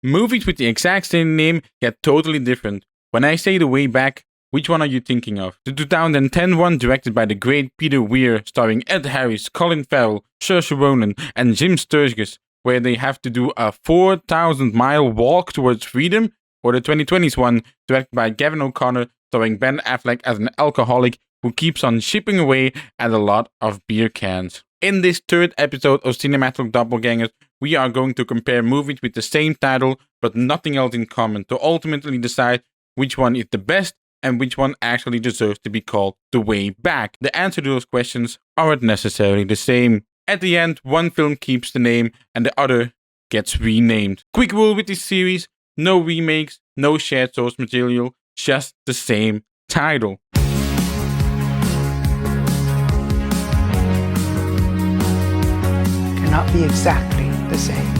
Movies with the exact same name yet totally different. When I say The Way Back, which one are you thinking of? The 2010 one directed by the great Peter Weir, starring Ed Harris, Colin Farrell, Saoirse Ronan, and Jim Sturgis, where they have to do a 4,000-mile walk towards freedom? Or the 2020s one, directed by Gavin O'Connor, starring Ben Affleck as an alcoholic who keeps on chipping away at a lot of beer cans. In this third episode of Cinematic Doppelgangers, we are going to compare movies with the same title but nothing else in common to ultimately decide which one is the best and which one actually deserves to be called The Way Back. The answer to those questions aren't necessarily the same. At the end, one film keeps the name and the other gets renamed. Quick rule with this series: no remakes, no shared source material, just the same title. Cannot be exactly the same.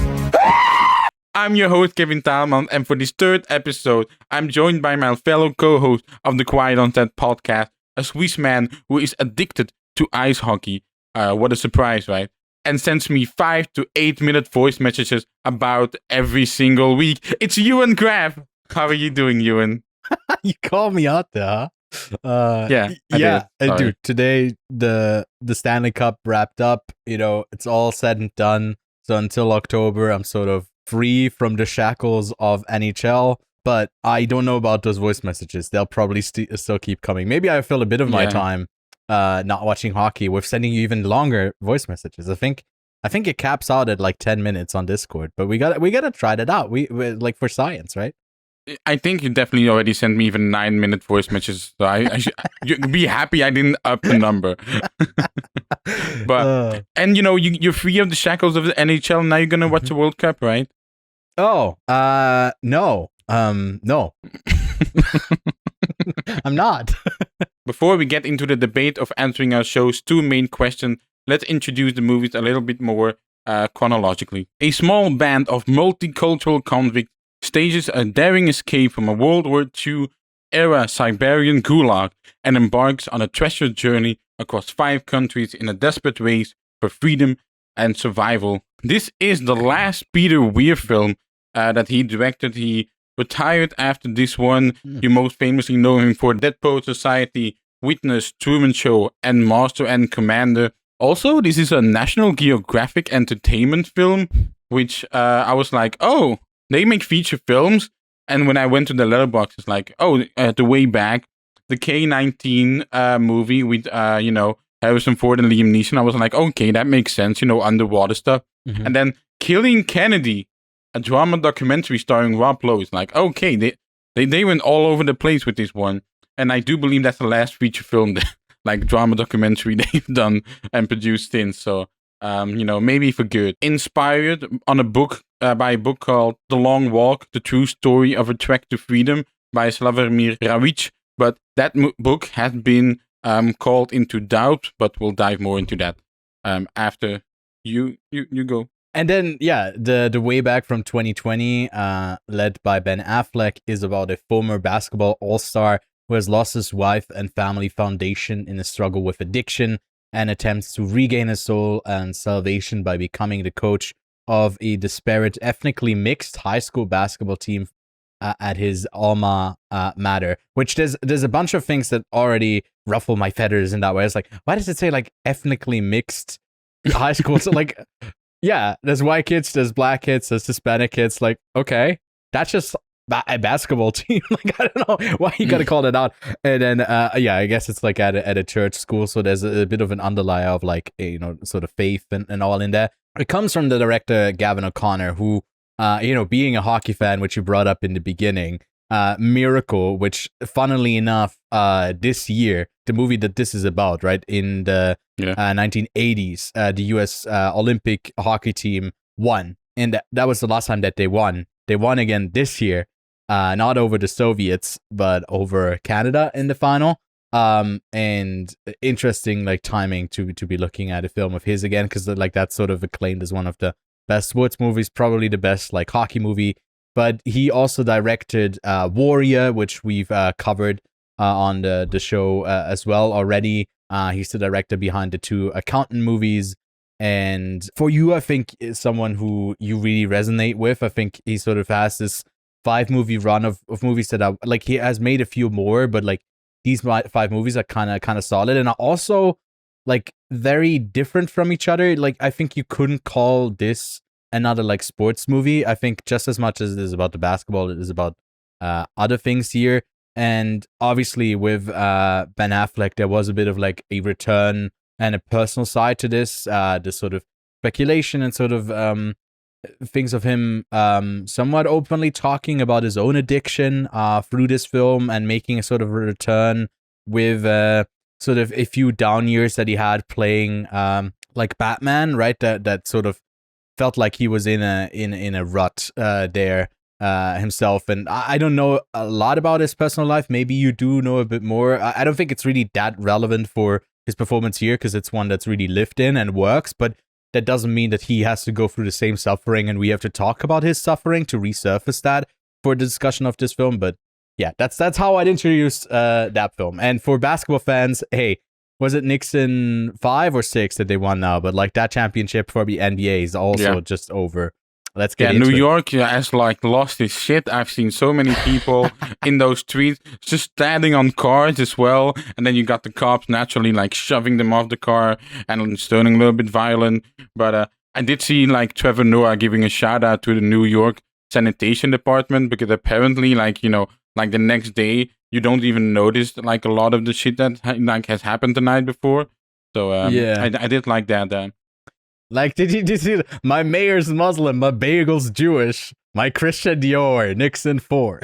I'm your host, Kevin Taelemans, and for this third episode, I'm joined by my fellow co-host of the Quiet on Set podcast, a Swiss man who is addicted to ice hockey. What a surprise, right? And sends me 5 to 8 minute voice messages about every single week. It's Ewan Graf. How are you doing, Ewan? You called me out there, huh? Yeah. Dude, today the Stanley Cup wrapped up. You know, it's all said and done. So until October, I'm sort of free from the shackles of NHL. But I don't know about those voice messages. They'll probably still keep coming. Maybe I fill a bit of my time not watching hockey with sending you even longer voice messages. I think it caps out at like 10 minutes on Discord. But we gotta try that out. We like for science, right? I think you definitely already sent me even 9-minute voice messages. So I should you'd be happy I didn't up the number. But and you know you're free of the shackles of the NHL. Now you're gonna watch the World Cup, right? Oh, no. No. I'm not. Before we get into the debate of answering our show's two main questions, let's introduce the movies a little bit more chronologically. A small band of multicultural convicts stages a daring escape from a World War II-era Siberian gulag and embarks on a treacherous journey across 5 countries in a desperate race for freedom and survival. This is the last Peter Weir film that he directed. He retired after this one. You most famously know him for Dead Poets Society, Witness, Truman Show, and Master and Commander. Also, this is a National Geographic entertainment film, which I was like, oh, they make feature films. And when I went to the letterbox, it's like, oh, The Way Back, the K-19 movie with, Harrison Ford and Liam Neeson. I was like, okay, that makes sense, underwater stuff. Mm-hmm. And then Killing Kennedy, a drama documentary starring Rob Lowe. It's like, okay, they went all over the place with this one. And I do believe that's the last feature film, like drama documentary they've done and produced since. So, maybe for good. Inspired on a book by a book called The Long Walk, The True Story of a Trek to Freedom by Slavomir Ravic. But that book has been called into doubt, but we'll dive more into that after you go. And then, the Way Back from 2020, led by Ben Affleck, is about a former basketball all-star who has lost his wife and family foundation in a struggle with addiction and attempts to regain his soul and salvation by becoming the coach of a disparate, ethnically mixed high school basketball team at his alma mater. Which there's a bunch of things that already ruffle my feathers in that way. It's like, why does it say like ethnically mixed high school? So like, yeah, there's white kids, there's black kids, there's Hispanic kids. Like, okay, that's just a basketball team. Like, I don't know why you gotta call it out. And then, I guess it's like at a church school. So there's a bit of an underlie of like, sort of faith and all in there. It comes from the director, Gavin O'Connor, who, being a hockey fan, which you brought up in the beginning, Miracle, which funnily enough, this year, the movie that this is about, right, in the 1980s, the US Olympic hockey team won. And that was the last time that they won. They won again this year, not over the Soviets, but over Canada in the final. And interesting, like, timing to be looking at a film of his again, because like that's sort of acclaimed as one of the best sports movies, probably the best like hockey movie. But he also directed Warrior, which we've covered on the show as well already. He's the director behind the 2 accountant movies, And for you, I think is someone who you really resonate with. I think he sort of has this 5-movie run of movies that are like, he has made a few more, but like these 5 movies are kind of solid and are also like very different from each other. Like I think you couldn't call this another like sports movie. I think just as much as it is about the basketball, it is about other things here. And obviously with Ben Affleck, there was a bit of like a return and a personal side to this sort of speculation and sort of things of him somewhat openly talking about his own addiction through this film and making a sort of a return with sort of a few down years that he had playing like Batman, right? That sort of felt like he was in a rut there himself. And I don't know a lot about his personal life. Maybe you do know a bit more. I don't think it's really that relevant for his performance here because it's one that's really lived in and works, but that doesn't mean that he has to go through the same suffering and we have to talk about his suffering to resurface that for the discussion of this film. But yeah, that's how I'd introduce that film. And for basketball fans, hey, was it Nixon 5 or 6 that they won now? But like that championship for the NBA is also just over. Let's get into New it. York has like lost his shit. I've seen so many people in those streets just standing on cars as well. And then you got the cops naturally like shoving them off the car and turning a little bit violent. But I did see like Trevor Noah giving a shout out to the New York sanitation department because apparently like, like the next day you don't even notice like a lot of the shit that like has happened the night before. So I did like that. Like, did you see my mayor's Muslim, my bagel's Jewish, my Christian Dior, Nixon 4.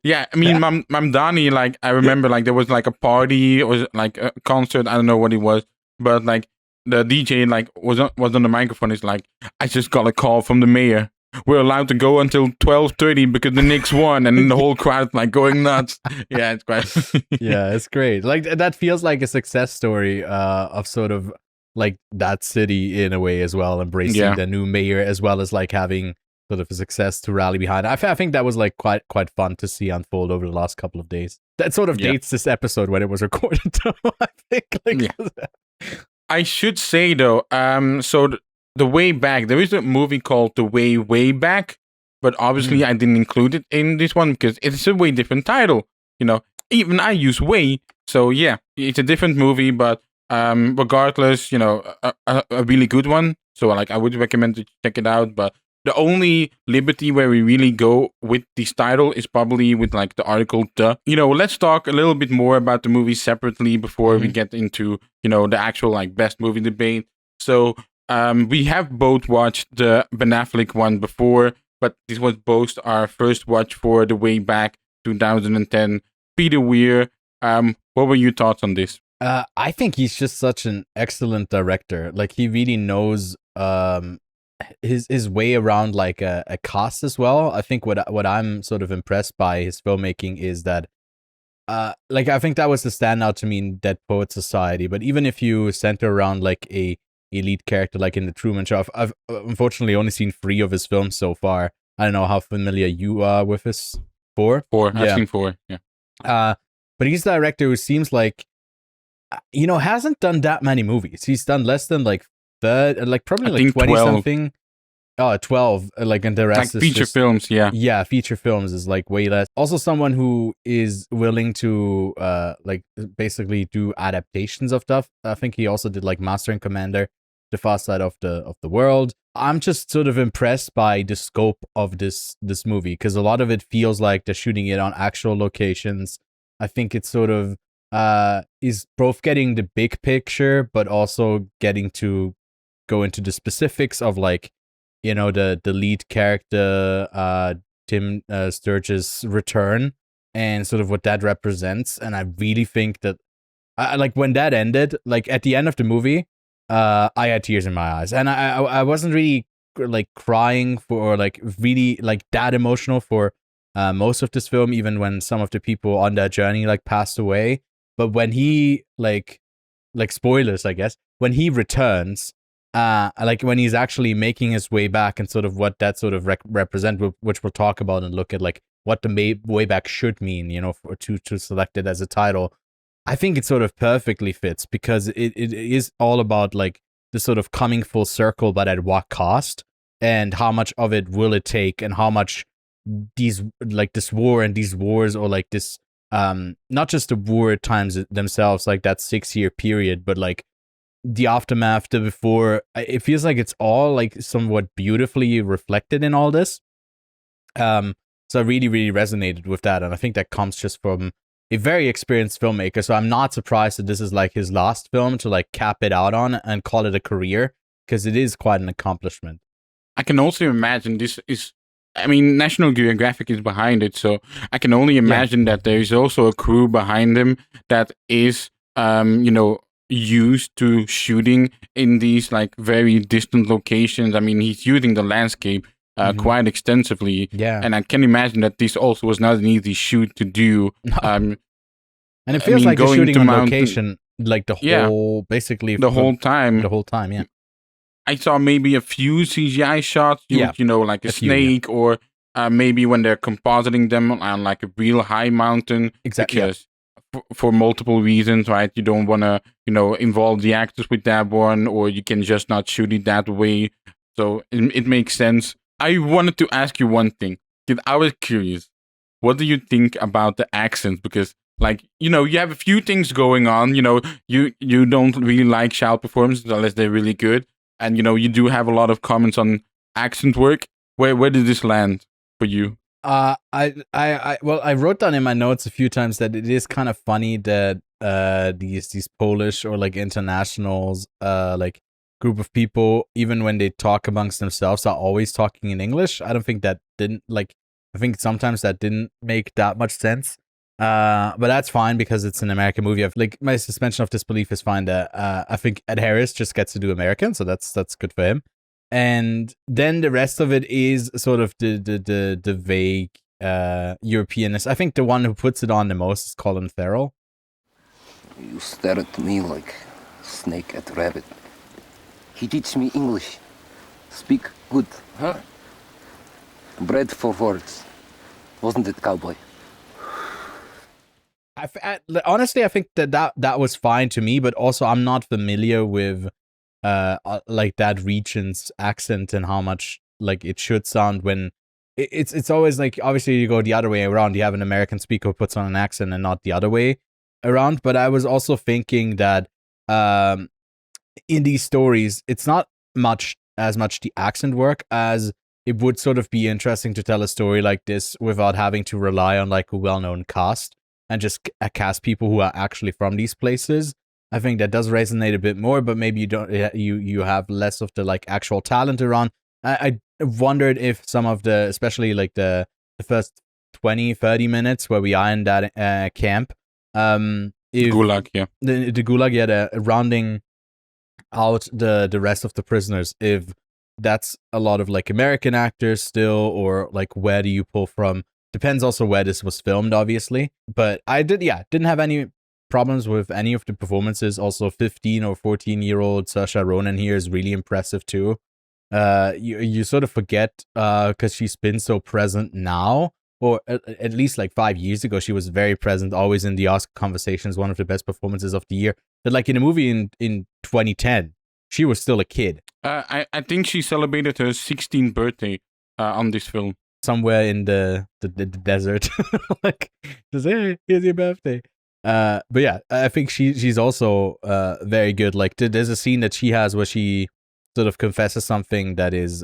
Yeah, I mean, Mamdani, like, I remember, like, there was, like, a party, or, like, a concert, I don't know what it was, but, like, the DJ, like, was on the microphone, it's like, I just got a call from the mayor. We're allowed to go until 12:30 because the Knicks won, and the whole crowd, like, going nuts. Yeah, it's quite... Yeah, it's great. Like, that feels like a success story of sort of, like that city in a way as well, embracing the new mayor as well as like having sort of a success to rally behind. I think that was like quite fun to see unfold over the last couple of days. That sort of dates this episode when it was recorded. I think. I should say though, so the Way Back, there is a movie called The Way Back, but obviously I didn't include it in this one because it's a way different title. Even I use way, so yeah, it's a different movie, but. Regardless, a really good one. So, like, I would recommend to check it out. But the only liberty where we really go with this title is probably with, like, the article, let's talk a little bit more about the movie separately before we get into, the actual, like, best movie debate. So, we have both watched the Ben Affleck one before, but this was both our first watch for The Way Back 2010. Peter Weir, what were your thoughts on this? I think he's just such an excellent director. Like he really knows his way around like a cast as well. I think what I'm sort of impressed by his filmmaking is that like I think that was the standout to me in Dead Poet Society. But even if you center around like a elite character like in the Truman Show, I've unfortunately only seen 3 of his films so far. I don't know how familiar you are with his 4. 4. I've seen 4. Yeah. But he's the director who seems like hasn't done that many movies. He's done less than like probably like 20 something. Oh, 12. Like, and the rest like is feature just, films. Yeah. Yeah. Feature films is like way less. Also someone who is willing to, like basically do adaptations of stuff. I think he also did like Master and Commander, The Far Side of the World. I'm just sort of impressed by the scope of this movie because a lot of it feels like they're shooting it on actual locations. I think it's sort of, is both getting the big picture, but also getting to go into the specifics of like, the lead character, Tim Sturges' return and sort of what that represents. And I really think that, like when that ended, like at the end of the movie, I had tears in my eyes, and I wasn't really like crying for like really like that emotional for most of this film, even when some of the people on that journey like passed away. But when he like spoilers, I guess, when he returns, like when he's actually making his way back and sort of what that sort of represent, which we'll talk about and look at like what the way back should mean, for to select it as a title. I think it sort of perfectly fits because it is all about like the sort of coming full circle, but at what cost, and how much of it will it take, and how much these like this war and these wars, or like this not just the war times themselves, like that 6-year period, but like the aftermath, the before. It feels like it's all like somewhat beautifully reflected in all this. So I really, really resonated with that, and I think that comes just from a very experienced filmmaker. So I'm not surprised that this is like his last film to like cap it out on and call it a career, because it is quite an accomplishment. I can also imagine this is, I mean, National Geographic is behind it, so I can only imagine that there is also a crew behind him that is, used to shooting in these like very distant locations. I mean, he's using the landscape quite extensively. Yeah. And I can imagine that this also was not an easy shoot to do. And it feels like you're shooting on location like the whole, basically the whole time. The whole time, yeah. I saw maybe a few CGI shots, like a snake, or maybe when they're compositing them on like a real high mountain. Exactly. Because for multiple reasons, right? You don't want to, involve the actors with that one, or you can just not shoot it that way. So it makes sense. I wanted to ask you one thing, because I was curious. What do you think about the accents? Because, like, you have a few things going on. You don't really like child performances unless they're really good. And, you do have a lot of comments on accent work. Where did this land for you? I wrote down in my notes a few times that it is kind of funny that these Polish or like internationals like group of people, even when they talk amongst themselves, are always talking in English. I don't think that didn't like. I think sometimes that didn't make that much sense. But that's fine because it's an American movie. Like my suspension of disbelief is fine. That I think Ed Harris just gets to do American, so that's good for him. And then the rest of it is sort of the vague Europeanness. I think the one who puts it on the most is Colin Farrell. You stare at me like snake at rabbit. He teach me English. Speak good, huh? Bread for words. Wasn't it, cowboy? Honestly, I think that was fine to me, but also I'm not familiar with like that region's accent and how much like it should sound when it's always like, obviously you go the other way around. You have an American speaker who puts on an accent and not the other way around. But I was also thinking that in these stories, it's not as much the accent work as it would sort of be interesting to tell a story like this without having to rely on like a well-known cast and just cast people who are actually from these places. I think that does resonate a bit more, but maybe you have less of the like actual talent around. I wondered if some of the, especially like the first 20-30 minutes where we are in that camp, if Gulag, yeah, the Gulag, yeah, the rounding out the rest of the prisoners, if that's a lot of like American actors still, or like where do you pull from? Depends also where this was filmed, obviously. But I didn't have any problems with any of the performances. Also 15 or 14-year-old Saoirse Ronan here is really impressive too. You sort of forget because she's been so present now, or at least like 5 years ago she was very present, always in the Oscar conversations, one of the best performances of the year. But like in a movie in 2010, she was still a kid. I think she celebrated her 16th birthday on this film. Somewhere in the desert. Like, just, hey, here's your birthday. But yeah, I think she's also very good. Like, there's a scene that she has where she sort of confesses something that is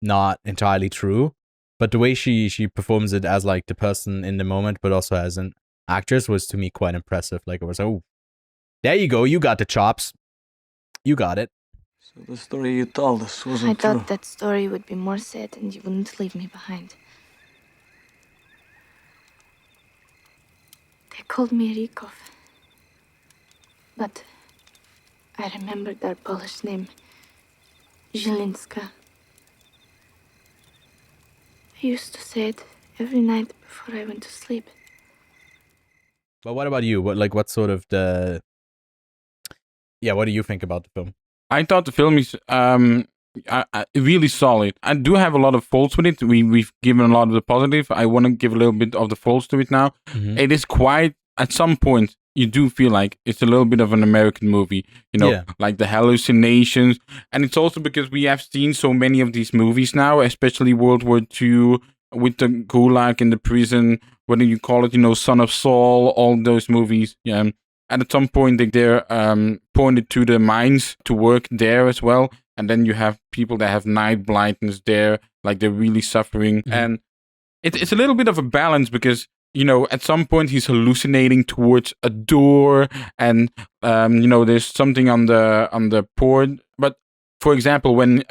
not entirely true, but the way she performs it as like the person in the moment, but also as an actress, was to me quite impressive. Like, it was, oh, there you go, you got the chops, you got it. So the story you told us wasn't true. I thought that story would be more sad and you wouldn't leave me behind. They called me Rikov, but I remembered our Polish name, Zielinska. I used to say it every night before I went to sleep. But what about you? What sort of what do you think about the film? I thought the film is really solid. I do have a lot of faults with it. We've given a lot of the positive. I want to give a little bit of the faults to it now. Mm-hmm. It is quite, at some point, you do feel like it's a little bit of an American movie, Yeah. like the hallucinations. And it's also because we have seen so many of these movies now, especially World War II with the Gulag in the prison, whether you call it, Son of Saul, all those movies. Yeah. And at some point, they're pointed to the mines to work there as well. And then you have people that have night blindness there, like they're really suffering. Mhm. And it's a little bit of a balance because, at some point he's hallucinating towards a door and, there's something on the port. But for example, when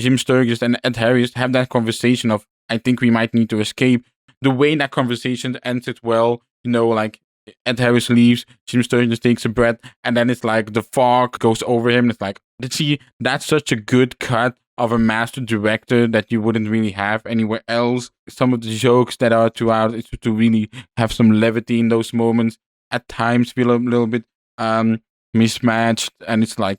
Jim Sturgis and Ed Harris have that conversation of, I think we might need to escape, the way that conversation ends it well, like Ed Harris leaves, Jim Sturgis takes a breath, and then it's like the fog goes over him. It's like, that's such a good cut of a master director that you wouldn't really have anywhere else. Some of the jokes that are throughout is to really have some levity in those moments. At times feel a little bit mismatched, and it's like,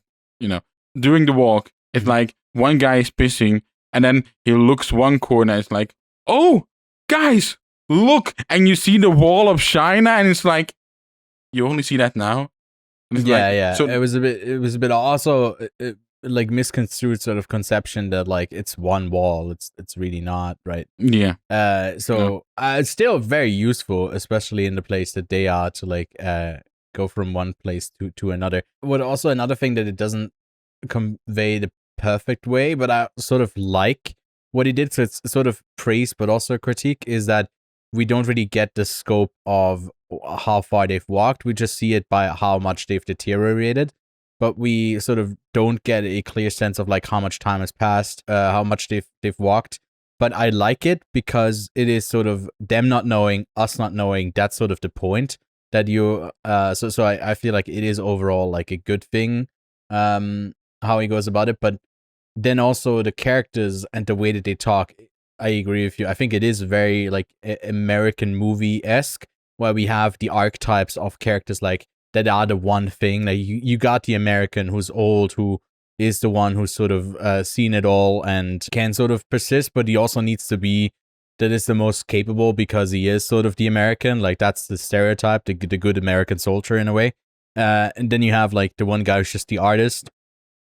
during the walk, it's like one guy is pissing, and then he looks one corner, it's like, oh, guys, look, and you see the wall of China, and it's like, you only see that now. And it's Yeah. So It was a bit also like misconstrued sort of conception that like it's one wall. It's really not, right? yeah, It's still very useful, especially in the place that they are, to like go from one place to another. But also another thing that it doesn't convey the perfect way, but I sort of like what he did. So it's sort of praise, but also a critique, is that we don't really get the scope of how far they've walked. We just see it by how much they've deteriorated, but we sort of don't get a clear sense of like how much time has passed, how much they've walked. But I like it because it is sort of them not knowing, us not knowing. That's sort of the point that you. So I feel like it is overall like a good thing, how he goes about it. But then also the characters and the way that they talk, I agree with you. I think it is very like American movie-esque, where we have the archetypes of characters like that are the one thing. Like you got the American who's old, who is the one who's sort of seen it all and can sort of persist, but he also needs to be that is the most capable because he is sort of the American. Like that's the stereotype, the good American soldier in a way. And then you have like the one guy who's just the artist,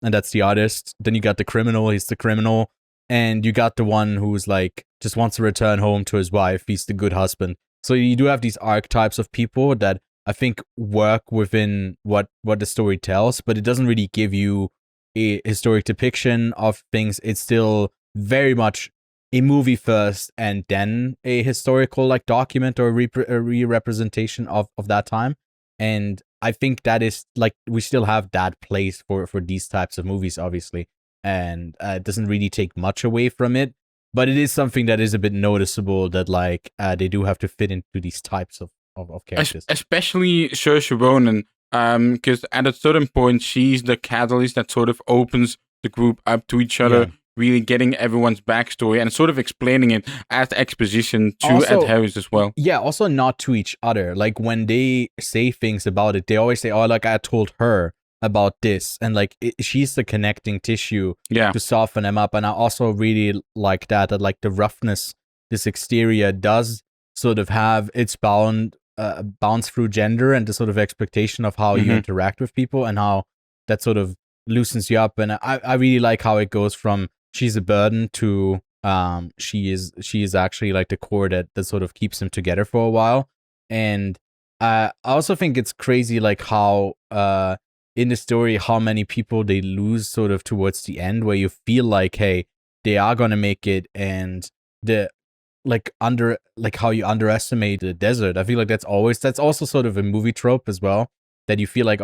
and that's the artist. Then you got the criminal, he's the criminal. And you got the one who's like just wants to return home to his wife. He's the good husband. So you do have these archetypes of people that I think work within what the story tells, but it doesn't really give you a historic depiction of things. It's still very much a movie first and then a historical like document or a re-representation of that time. And I think that is like we still have that place for these types of movies, obviously. And it doesn't really take much away from it, but it is something that is a bit noticeable that like they do have to fit into these types of characters. Especially Saoirse Ronan, because at a certain point she's the catalyst that sort of opens the group up to each other, really getting everyone's backstory and sort of explaining it as exposition to Also, Ed Harris as well. Yeah, also not to each other. Like when they say things about it, they always say, "Oh, like I told her about this," and like she's the connecting tissue to soften them up. And I also really like that like the roughness, this exterior does sort of have its bounce through gender and the sort of expectation of how you interact with people and how that sort of loosens you up. And I really like how it goes from she's a burden to she is actually like the core that sort of keeps them together for a while. And I also think it's crazy like how in the story, how many people they lose sort of towards the end, where you feel like, hey, they are gonna make it, and the how you underestimate the desert. I feel like that's also sort of a movie trope as well, that you feel like,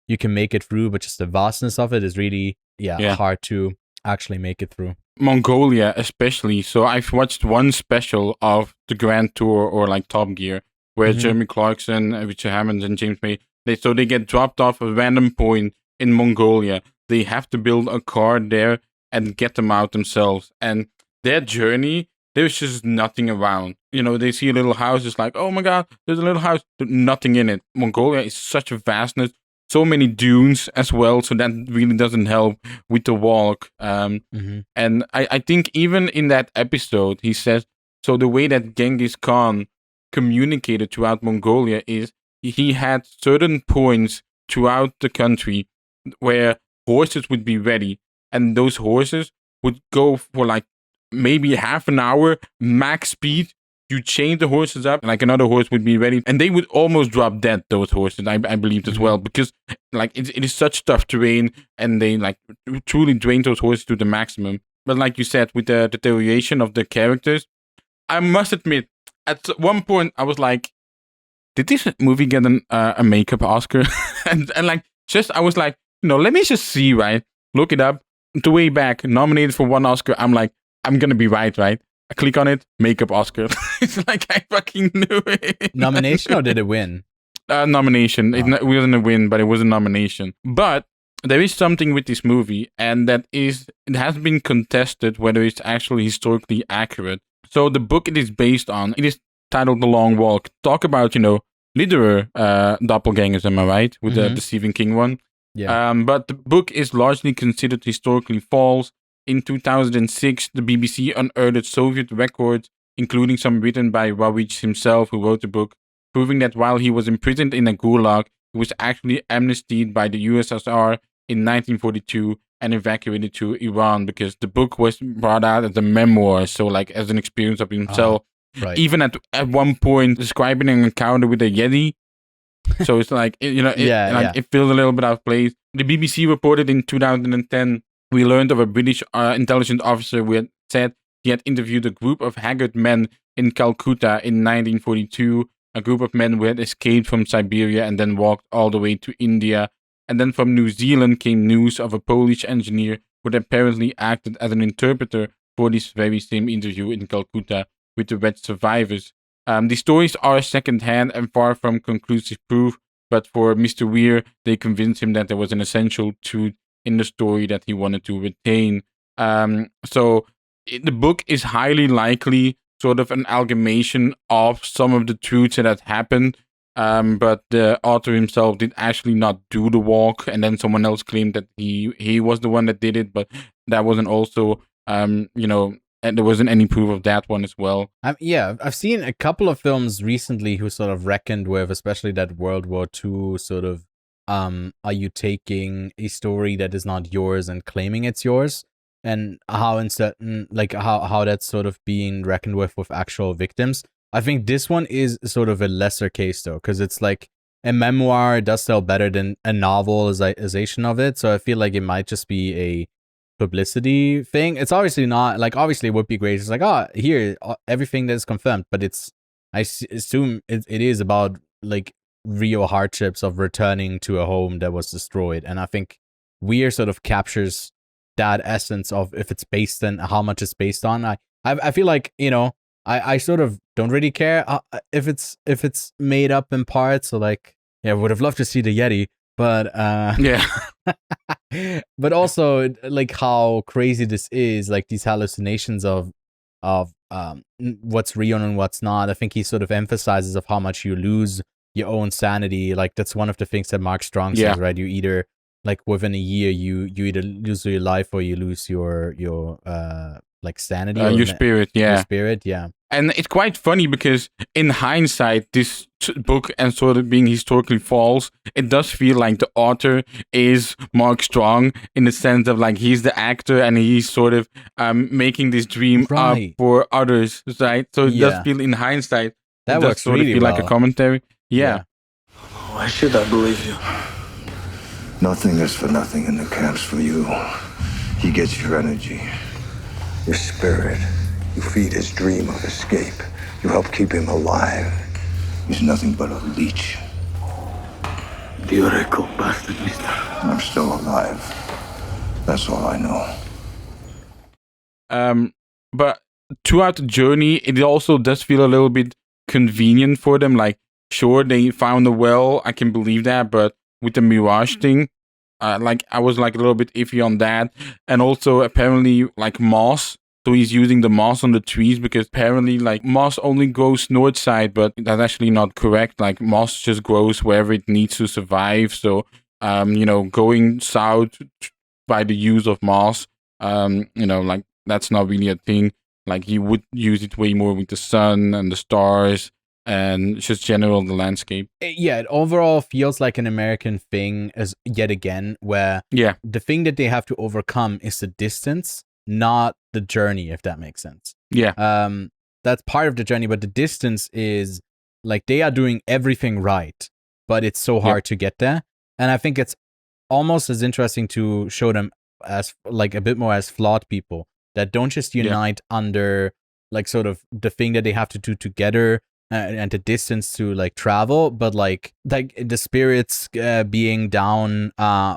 you can make it through, but just the vastness of it is really hard to actually make it through. Mongolia especially. So I've watched one special of the Grand Tour or like Top Gear, where Jeremy Clarkson, Richard Hammond, and James May, they get dropped off a random point in Mongolia. They have to build a car there and get them out themselves. And their journey, there's just nothing around. They see a little house, it's like, oh my god, there's a little house, nothing in it. Mongolia is such a vastness, so many dunes as well, so that really doesn't help with the walk. And I think even in that episode, he says, so the way that Genghis Khan communicated throughout Mongolia is he had certain points throughout the country where horses would be ready, and those horses would go for like maybe half an hour max speed. You chain the horses up, like another horse would be ready, and they would almost drop dead, those horses, I believed as well, because like it is such tough terrain, and they like truly drain those horses to the maximum. But like you said, with the deterioration of the characters, I must admit, at one point I was like, did this movie get a makeup Oscar? and like, just, I was like, let me just see, right? Look it up. The way back, nominated for 1 Oscar, I'm like, I'm gonna be right? I click on it, makeup Oscar. It's like I fucking knew it. Nomination or did it win? Nomination. Oh. It wasn't a win, but it was a nomination. But there is something with this movie, and that is, it has been contested whether it's actually historically accurate. So the book it is based on, it is titled The Long Walk. Talk about, literal doppelgangers, am I right? With the Stephen King one. Yeah. But the book is largely considered historically false. In 2006, the BBC unearthed Soviet records, including some written by Wawich himself, who wrote the book, proving that while he was imprisoned in a gulag, he was actually amnestied by the USSR in 1942 and evacuated to Iran, because the book was brought out as a memoir, so like as an experience of himself. Right. Even at one point, describing an encounter with a Yeti. So it's like, it feels a little bit out of place. The BBC reported in 2010, we learned of a British intelligence officer who had said he had interviewed a group of haggard men in Calcutta in 1942, a group of men who had escaped from Siberia and then walked all the way to India. And then from New Zealand came news of a Polish engineer who had apparently acted as an interpreter for this very same interview in Calcutta with the Red survivors. These stories are secondhand and far from conclusive proof, but for Mr. Weir, they convinced him that there was an essential truth in the story that he wanted to retain. The book is highly likely sort of an amalgamation of some of the truths that had happened, but the author himself did actually not do the walk, and then someone else claimed that he was the one that did it, but that wasn't also, and there wasn't any proof of that one as well. I've seen a couple of films recently who sort of reckoned with, especially that World War II sort of, are you taking a story that is not yours and claiming it's yours? And how in certain, like how that's sort of being reckoned with actual victims. I think this one is sort of a lesser case though, because it's like a memoir does sell better than a novelization of it. So I feel like it might just be a publicity thing. It's obviously not, like, obviously it would be great. It's like, here, everything that is confirmed, but I assume it is about like real hardships of returning to a home that was destroyed. And I think Weir sort of captures that essence of if it's based on how much it's based on. I feel like, I sort of don't really care if it's made up in parts. So like, I would have loved to see the Yeti, but but also like how crazy this is, like these hallucinations of what's real and what's not. I think he sort of emphasizes of how much you lose your own sanity. Like that's one of the things that Mark Strong says, right? You either, like, within a year you either lose your life or you lose your like sanity or your spirit. Your spirit, yeah. And it's quite funny because in hindsight, this book and sort of being historically false, it does feel like the author is Mark Strong in the sense of like he's the actor and he's sort of making this dream up for others, right? So it does feel in hindsight that works sort really of feel well. like a commentary. Yeah. Why should I believe you? Nothing is for nothing in the camps for you. He gets your energy, your spirit. You feed his dream of escape. You help keep him alive. He's nothing but a leech. Theoretical bastard, mister. I'm still alive. That's all I know. But throughout the journey, it also does feel a little bit convenient for them. Like, sure, they found a well, I can believe that, but with the Mirage thing, like I was like a little bit iffy on that. And also apparently like moss. So he's using the moss on the trees because apparently like moss only grows north side, but that's actually not correct. Like moss just grows wherever it needs to survive. So, going south by the use of moss, like that's not really a thing. Like he would use it way more with the sun and the stars and just general the landscape. Yeah, it overall feels like an American thing as yet again, where Yeah, the thing that they have to overcome is the distance, not the journey, if that makes sense. yeah, That's part of the journey, but the distance is like they are doing everything right, but it's so hard to get there. And I think it's almost as interesting to show them as like a bit more as flawed people that don't just unite under like sort of the thing that they have to do together and the distance to like travel, but like the spirits being down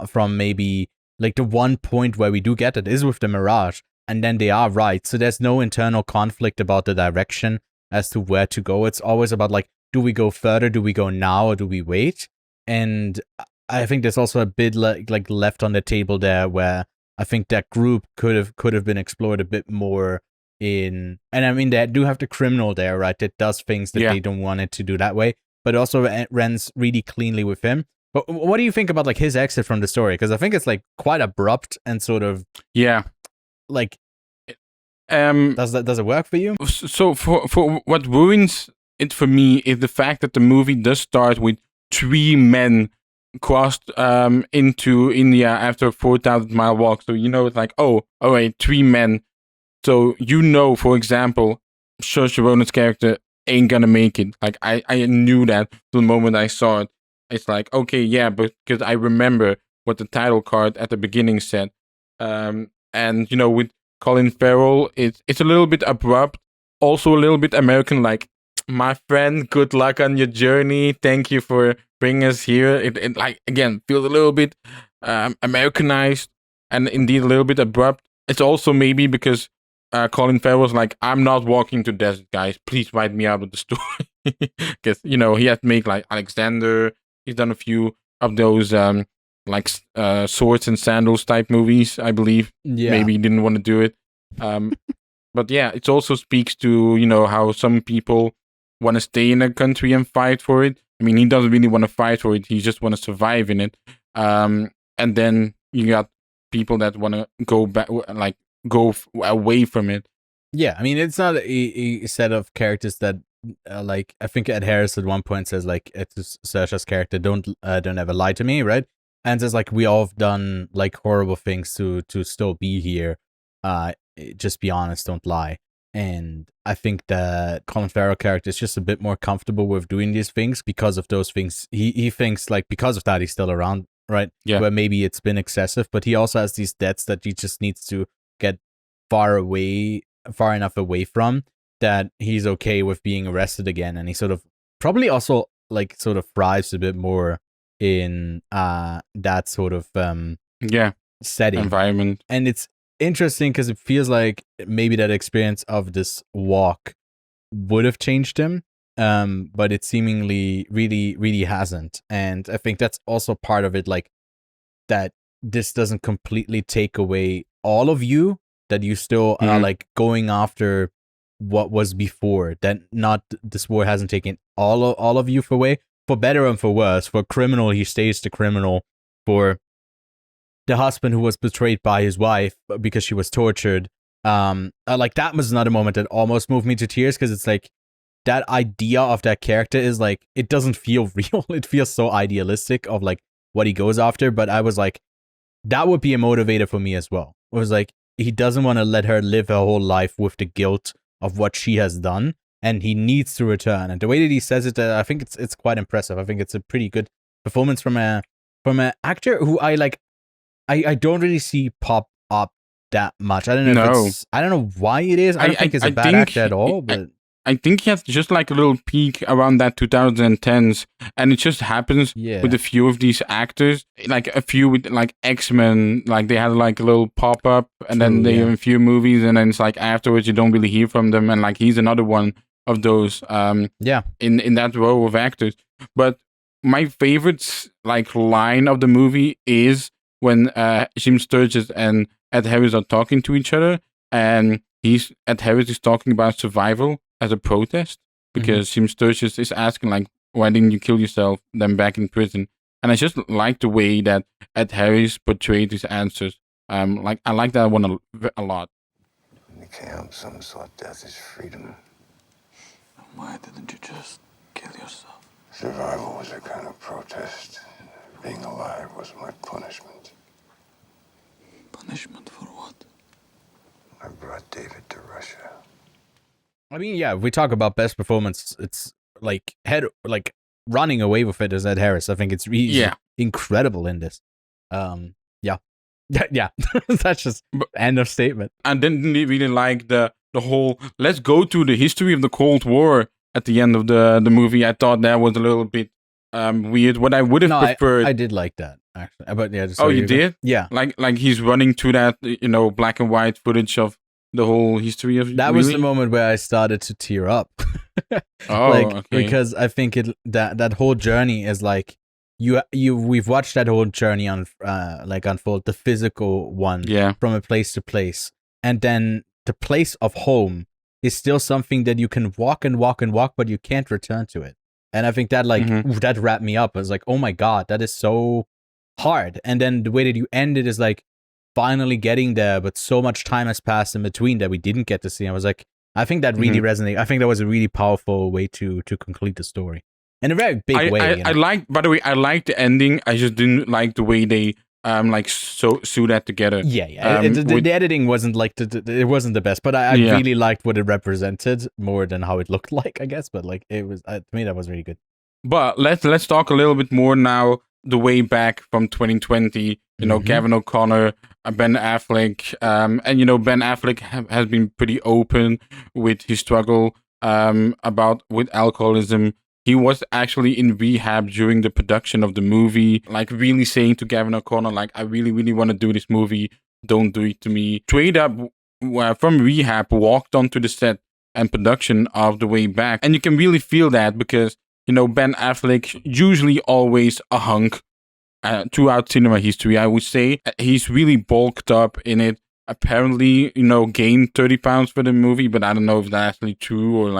from maybe like the one point where we do get it is with the Mirage, and then they are right. So there's no internal conflict about the direction as to where to go. It's always about like, do we go further? Do we go now, or do we wait? And I think there's also a bit like left on the table there where I think that group could have been explored a bit more in, and I mean they do have the criminal there, right? That does things that they don't want it to do that way, but also runs really cleanly with him. But what do you think about like his exit from the story? Because I think it's like quite abrupt and sort of like does it work for you? So for what ruins it for me is the fact that the movie does start with 3 men crossed into India after a 4,000-mile walk. So it's like, oh, all right, 3 men. So for example, Saoirse Ronan's character ain't gonna make it. Like I knew that the moment I saw it. It's like, okay, yeah, but because I remember what the title card at the beginning said. And with Colin Farrell, it's a little bit abrupt, also a little bit American, like, my friend, good luck on your journey. Thank you for bringing us here. It like, again, feels a little bit Americanized and indeed a little bit abrupt. It's also maybe because Colin Farrell's like, I'm not walking to desert, guys. Please write me out of the story. Because, he has to make like Alexander. He's done a few of those swords and sandals type movies, I believe. Yeah. Maybe he didn't want to do it. But yeah, it also speaks to, how some people want to stay in a country and fight for it. I mean, he doesn't really want to fight for it. He just want to survive in it. And then you got people that want to go back, like go away from it. Yeah, I mean, it's not a set of characters that, like, I think Ed Harris at one point says, like, it's Saoirse's character, don't ever lie to me, right? And says, like, we all have done, like, horrible things to still be here. Just be honest, don't lie. And I think that Colin Farrell character is just a bit more comfortable with doing these things because of those things. He thinks, like, because of that, he's still around, right? Yeah. Where maybe it's been excessive, but he also has these debts that he just needs to get far enough away from that he's okay with being arrested again. And he sort of probably also, like, sort of thrives a bit more in that sort of setting environment. And it's interesting because it feels like maybe that experience of this walk would have changed him, but it seemingly really hasn't. And I think that's also part of it, like, that this doesn't completely take away all of you, that you still are like going after what was before, that not this war hasn't taken all of you away, for better and for worse. For criminal, he stays the criminal. For the husband who was betrayed by his wife because she was tortured, like, that was another moment that almost moved me to tears, because it's like that idea of that character is like, it doesn't feel real. It feels so idealistic of like what he goes after. But I was like, that would be a motivator for me as well. It was like, he doesn't want to let her live her whole life with the guilt of what she has done, and he needs to return. And the way that he says it, I think it's quite impressive. I think it's a pretty good performance from an actor who I like. I don't really see pop up that much. I don't know. I don't know why it is. I don't think he's a bad actor at all. But I think he has just like a little peak around that 2010s, and it just happens with a few of these actors. Like a few with like X-Men, like they had like a little pop up, and then they have a few movies, and then it's like afterwards you don't really hear from them. And like he's another one of those. In that row of actors. But my favorite like line of the movie is when Jim Sturgis and Ed Harris are talking to each other, and Ed Harris is talking about survival as a protest, because Jim Sturgis is asking like, why didn't you kill yourself then back in prison? And I just like the way that Ed Harris portrayed his answers. Like I like that one a lot. In the camp, some saw death as freedom. Why didn't you just was a kind of protest. Being alive was my punishment. Punishment for what? I brought David to Russia. I mean, yeah, if we talk about best performance, it's like running away with it is Ed Harris. I think it's really incredible in this. Yeah. Yeah. That's just end of statement. I didn't really like the whole let's go to the history of the Cold War at the end of the movie. I thought that was a little bit weird. What I would have preferred. I did like that actually. But yeah, oh, you did? Yeah. Like he's running to that, black and white footage of the whole history of that was the moment where I started to tear up. Okay. Because I think that whole journey is like we've watched that whole journey on unfold, the physical one from a place to place, and then the place of home is still something that you can walk and walk and walk, but you can't return to it. And I think that that wrapped me up. I was like, oh my god, that is so hard. And then the way that you end it is like finally getting there, but so much time has passed in between that we didn't get to see. I was like, I think that really resonated. I think that was a really powerful way to conclude the story in a very big way. I like, by the way, I liked the ending. I just didn't like the way they sew that together. Yeah. The editing wasn't like it wasn't the best, but I really liked what it represented more than how it looked like, I guess. But like it was to me that was really good. But let's talk a little bit more now. The way back from 2020, Gavin O'Connor, Ben Affleck, and Ben Affleck has been pretty open with his struggle with alcoholism. He was actually in rehab during the production of the movie, like really saying to Gavin O'Connor, like, I really, really want to do this movie. Don't do it to me. Straight up from rehab, walked onto the set and production of The Way Back. And you can really feel that because, Ben Affleck, usually always a hunk throughout cinema history, I would say. He's really bulked up in it. Apparently, gained 30 pounds for the movie, but I don't know if that's actually true or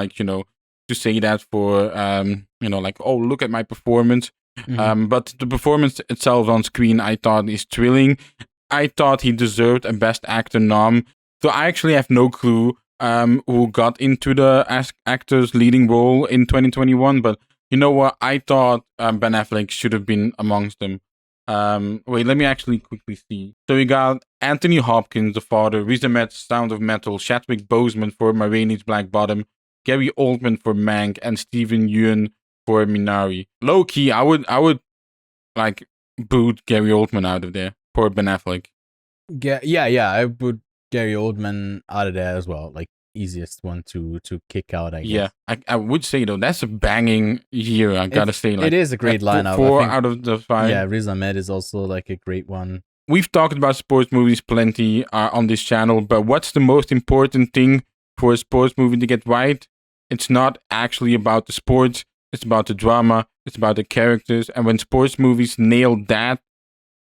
to say that for, oh, look at my performance. But the performance itself on screen, I thought is thrilling. I thought he deserved a Best Actor nom. So I actually have no clue who got into the actor's leading role in 2021. But you know what? I thought Ben Affleck should have been amongst them. Wait, let me actually quickly see. So we got Anthony Hopkins, the father, Riz Ahmed's Sound of Metal, Chadwick Boseman for Ma Rainey's Black Bottom, Gary Oldman for Mank, and Steven Yeun for Minari. Low key, I would like boot Gary Oldman out of there for Ben Affleck. Yeah, I would Gary Oldman out of there as well. Like easiest one to kick out, I guess. Yeah, I would say though that's a banging year. I gotta say, like it is a great lineup. 4 out of the 5. Yeah, Riz Ahmed is also like a great one. We've talked about sports movies plenty on this channel, but what's the most important thing for a sports movie to get right? It's not actually about the sports. It's about the drama. It's about the characters. And when sports movies nail that,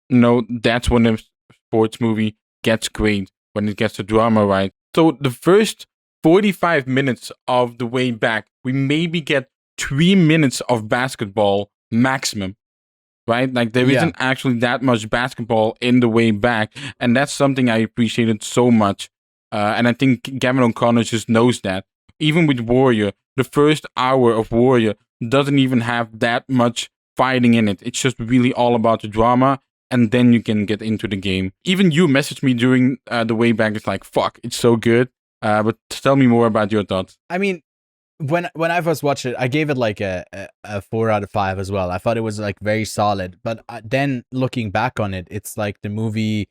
that's when a sports movie gets great. When it gets the drama right. So the first 45 minutes of The Way Back, we maybe get 3 minutes of basketball maximum, right? Like there isn't actually that much basketball in The Way Back, and that's something I appreciated so much. And I think Gavin O'Connor just knows that. Even with Warrior, the first hour of Warrior doesn't even have that much fighting in it. It's just really all about the drama, and then you can get into the game. Even you messaged me during The Way Back. It's like, fuck, it's so good. But tell me more about your thoughts. I mean, when I first watched it, I gave it like a 4 out of 5 as well. I thought it was like very solid. But then looking back on it, it's like the movie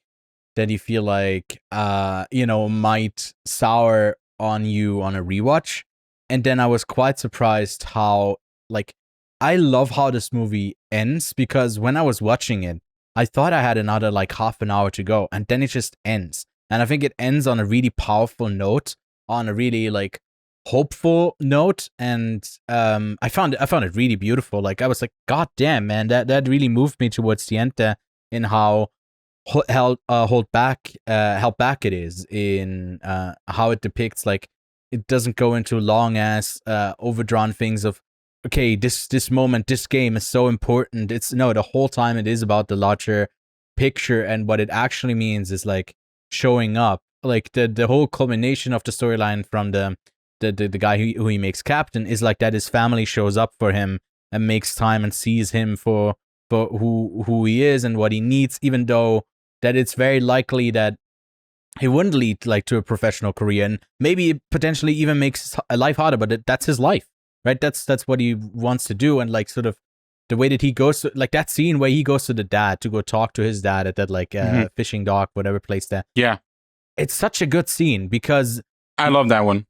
that you feel like, might sour on you on a rewatch. And then I was quite surprised how, like, I love how this movie ends, because when I was watching it, I thought I had another like half an hour to go, and then it just ends. And I think it ends on a really powerful note, on a really like hopeful note. And I found it really beautiful. Like I was like, God damn, man, that really moved me towards the end there, in how held back it is, in how it depicts, like, it doesn't go into long ass overdrawn things of, okay, this moment, this game is so important. It's the whole time it is about the larger picture, and what it actually means is like showing up, like the whole culmination of the storyline from the guy who he makes captain is like that his family shows up for him and makes time and sees him for who he is and what he needs, even though that it's very likely that he wouldn't lead like to a professional career, and maybe it potentially even makes his life harder, but that's his life, right? That's what he wants to do. And like sort of the way that he goes to, like that scene where he goes to the dad to go talk to his dad at that like fishing dock, whatever place there. Yeah. It's such a good scene because I love that one.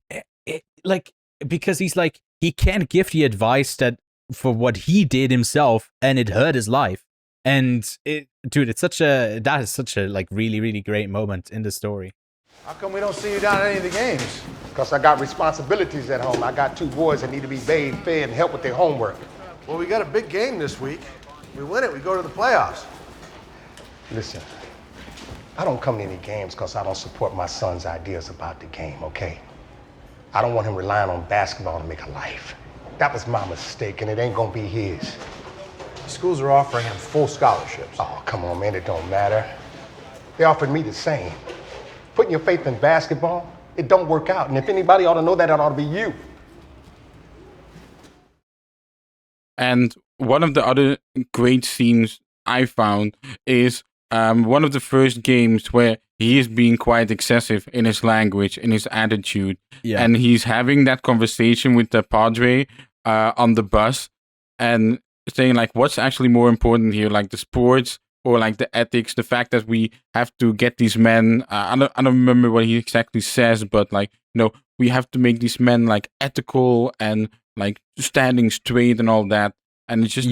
Because he's like, he can't give the advice that for what he did himself, and it hurt his life. And that is such a like really, really great moment in the story. How come we don't see you down at any of the games? Because I got responsibilities at home. I got 2 boys that need to be bathed, fed, and help with their homework. Well, we got a big game this week. We win it, we go to the playoffs. Listen, I don't come to any games because I don't support my son's ideas about the game, okay? I don't want him relying on basketball to make a life. That was my mistake, and it ain't gonna be his. Schools are offering him full scholarships. Oh, come on, man, it don't matter. They offered me the same. Putting your faith in basketball, it don't work out. And if anybody ought to know that, it ought to be you. And one of the other great scenes I found is one of the first games where he is being quite excessive in his language, in his attitude. Yeah. And he's having that conversation with the padre on the bus and saying like, what's actually more important here, like the sports or like the ethics, the fact that we have to get these men, I don't remember what he exactly says, but like, we have to make these men like ethical and like standing straight and all that. And it's just,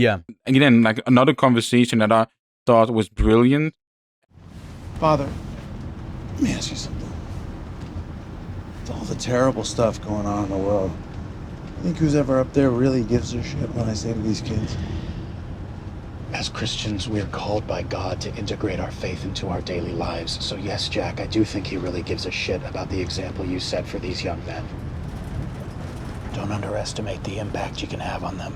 again, like another conversation that I thought was brilliant. Father, let me ask you something. With all the terrible stuff going on in the world, I think who's ever up there really gives a shit when I say to these kids? As Christians, we are called by God to integrate our faith into our daily lives. So yes, Jack, I do think he really gives a shit about the example you set for these young men. Don't underestimate the impact you can have on them.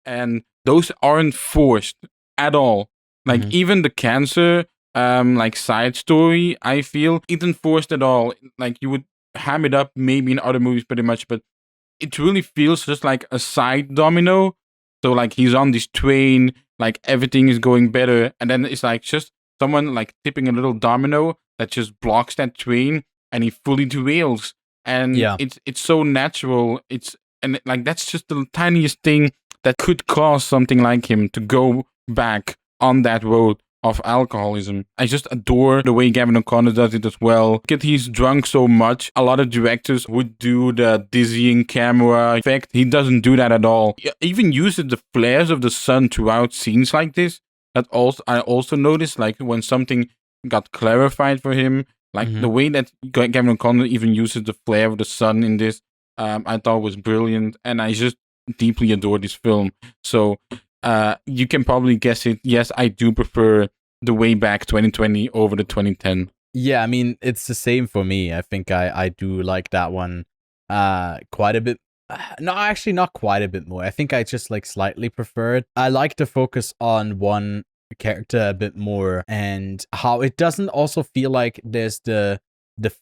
And those aren't forced at all. Like even the cancer like side story, I feel isn't forced at all. Like you would ham it up maybe in other movies pretty much, but it really feels just like a side domino. So like he's on this train, like everything is going better, and then it's like just someone like tipping a little domino that just blocks that train, and he fully derails. And it's so natural. And like that's just the tiniest thing that could cause something like him to go back on that road of alcoholism. I just adore the way Gavin O'Connor does it as well. Because he's drunk so much, a lot of directors would do the dizzying camera effect. He doesn't do that at all. He even uses the flares of the sun throughout scenes like this. I also noticed, like when something got clarified for him, like the way that Gavin O'Connor even uses the flare of the sun in this, I thought was brilliant, and I just deeply adore this film. So you can probably guess it. Yes, I do prefer the way back 2020 over the 2010. Yeah, I mean, it's the same for me. I think I do like that one quite a bit. No, actually not quite a bit more. I think I just like slightly prefer it. I like to focus on one character a bit more, and how it doesn't also feel like there's the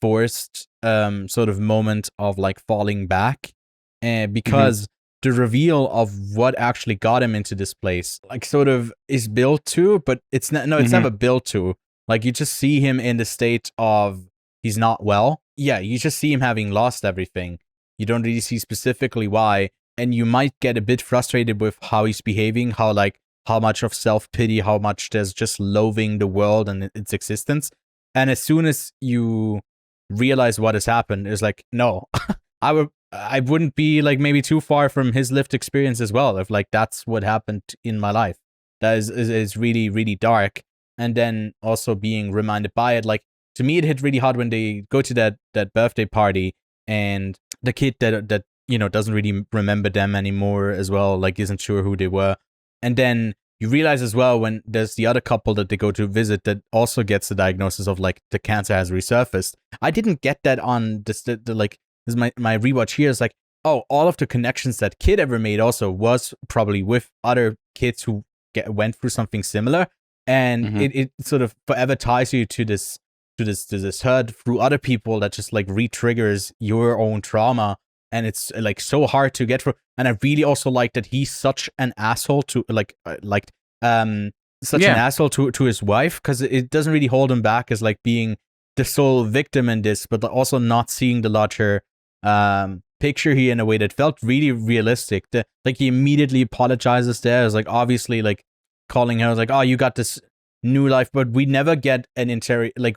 forced sort of moment of like falling back, because the reveal of what actually got him into this place like sort of is built to, but it's not, it's never built to. Like you just see him in the state of he's not well. Yeah, you just see him having lost everything. You don't really see specifically why, and you might get a bit frustrated with how he's behaving, how much of self-pity, how much there's just loathing the world and its existence. And as soon as you realize what has happened, it's like, no, I wouldn't be like maybe too far from his lived experience as well, if like that's what happened in my life. That is really, really dark. And then also being reminded by it, like to me it hit really hard when they go to that birthday party, and the kid that doesn't really remember them anymore as well, like isn't sure who they were. And then you realize as well when there's the other couple that they go to visit that also gets the diagnosis of like the cancer has resurfaced. I didn't get that on this is my rewatch here is like, oh, all of the connections that kid ever made also was probably with other kids who went through something similar. And it sort of forever ties you to this this hurt through other people that just like re-triggers your own trauma, and it's like so hard to get through. And I really also like that he's such an asshole to such an asshole to his wife, because it doesn't really hold him back as like being the sole victim in this, but also not seeing the larger picture here in a way that felt really realistic. Like he immediately apologizes there. It's like obviously like calling her like, oh, you got this new life, but we never get an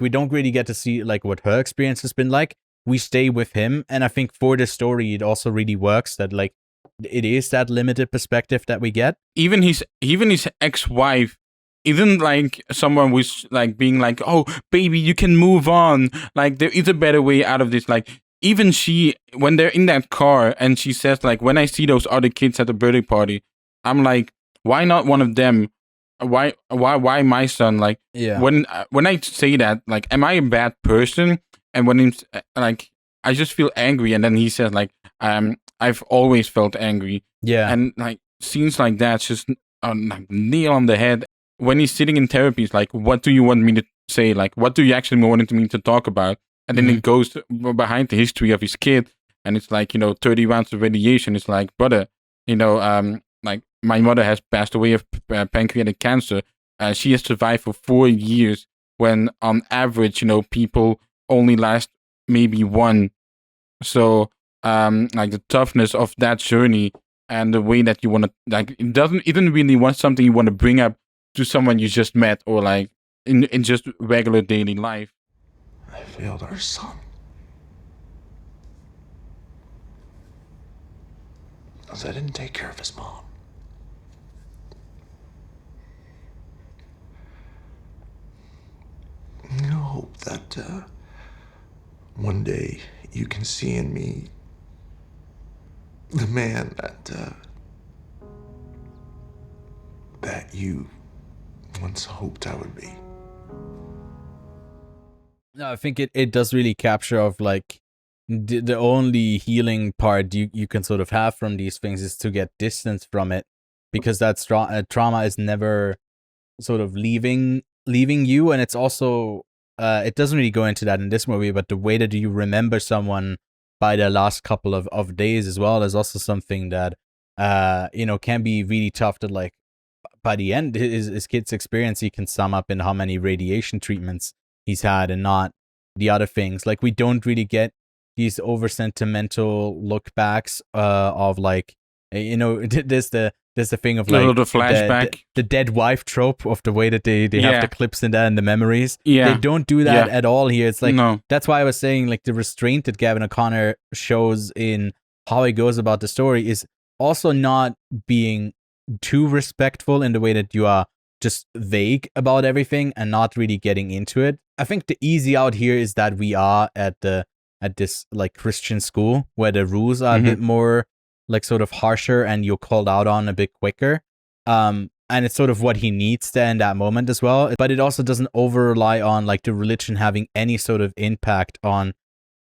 we don't really get to see like what her experience has been like. We stay with him, and I think for the story it also really works that like it is that limited perspective that we get. Even his ex-wife isn't like someone who's like being like, oh baby, you can move on, like there is a better way out of this. Like even she, when they're in that car and she says like, when I see those other kids at the birthday party, I'm like, why not one of them? Why my son? Like when I say that, like, am I a bad person? And when he's like, I just feel angry, and then he says like, I've always felt angry. Yeah. And like scenes like that, just like nail on the head. When he's sitting in therapy, it's like, what do you want me to say? Like, what do you actually want me to talk about? And then it goes behind the history of his kid, and it's like, 30 rounds of radiation. It's like, brother, like my mother has passed away of pancreatic cancer. She has survived for 4 years, when on average, people only last maybe one. So like the toughness of that journey and the way that you want to, like, it didn't really want something you want to bring up to someone you just met, or like in just regular daily life. I failed our son. Because I didn't take care of his mom. I hope that one day you can see in me the man that you once hoped I would be. No, I think it does really capture of like the only healing part you can sort of have from these things is to get distance from it, because that trauma is never sort of leaving you. And it's also it doesn't really go into that in this movie, but the way that you remember someone by their last couple of days as well is also something that can be really tough. To like by the end, his kid's experience he can sum up in how many radiation treatments he's had, and not the other things. Like we don't really get these over sentimental look backs of like, there's the thing of like the flashback, the dead wife trope of the way that they have the clips in there and the memories. Yeah. They don't do that at all here. It's like, no. That's why I was saying like the restraint that Gavin O'Connor shows in how he goes about the story is also not being too respectful in the way that you are just vague about everything and not really getting into it. I think the easy out here is that we are at this like Christian school where the rules are a bit more like sort of harsher and you're called out on a bit quicker. And it's sort of what he needs there in that moment as well. But it also doesn't over rely on like the religion having any sort of impact on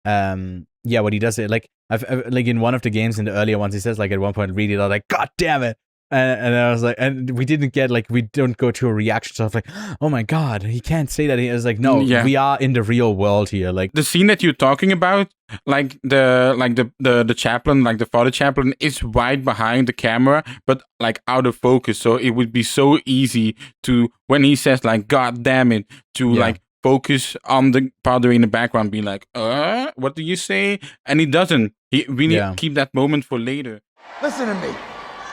what he does. It like I've like in one of the games in the earlier ones, he says like at one point really loud, like, God damn it. And I was like, and we didn't get like, we don't go to a reaction. So I was like, oh my God, he can't say that. He was like, no, we are in the real world here. Like the scene that you're talking about, like the chaplain, like the father chaplain, is right behind the camera, but like out of focus. So it would be so easy to, when he says like, God damn it, to like focus on the padre in the background, be like, what do you say? And he doesn't. We need to keep that moment for later. Listen to me.